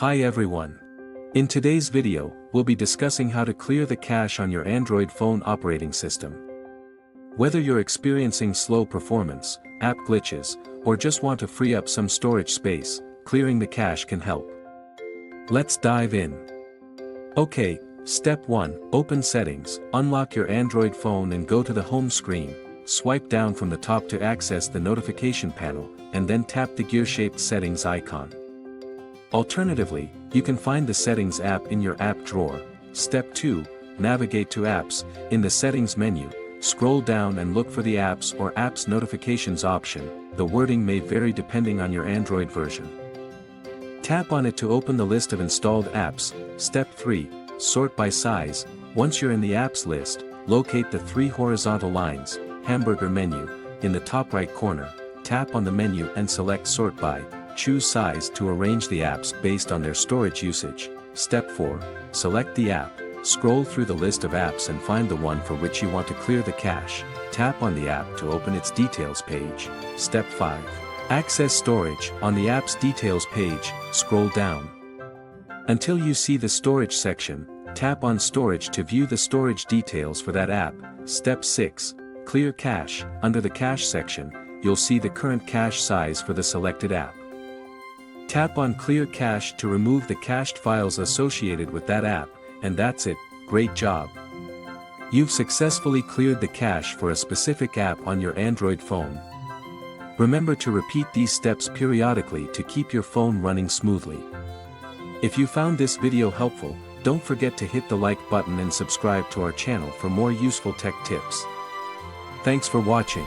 Hi everyone. In today's video, we'll be discussing how to clear the cache on your Android phone operating system. Whether you're experiencing slow performance, app glitches, or just want to free up some storage space, clearing the cache can help. Let's dive in. Okay, Step 1, open Settings, unlock your Android phone and go to the home screen, swipe down from the top to access the notification panel, and then tap the gear-shaped settings icon. Alternatively, you can find the Settings app in your app drawer. Step 2, navigate to Apps. In the Settings menu, scroll down and look for the Apps or Apps Notifications option. The wording may vary depending on your Android version. Tap on it to open the list of installed apps. Step 3, sort by size. Once you're in the apps list, locate the three horizontal lines, hamburger menu, in the top right corner. Tap on the menu and select Sort By. Choose size to arrange the apps based on their storage usage. Step 4, select the app, scroll through the list of apps and find the one for which you want to clear the cache. Tap on the app to open its details page. Step 5, access storage. On the app's details page, scroll down until you see the storage section. Tap on storage to view the storage details for that app. Step 6, clear cache. Under the cache section, you'll see the current cache size for the selected app. Tap on Clear Cache to remove the cached files associated with that app, and that's it. Great job! You've successfully cleared the cache for a specific app on your Android phone. Remember to repeat these steps periodically to keep your phone running smoothly. If you found this video helpful, don't forget to hit the like button and subscribe to our channel for more useful tech tips. Thanks for watching.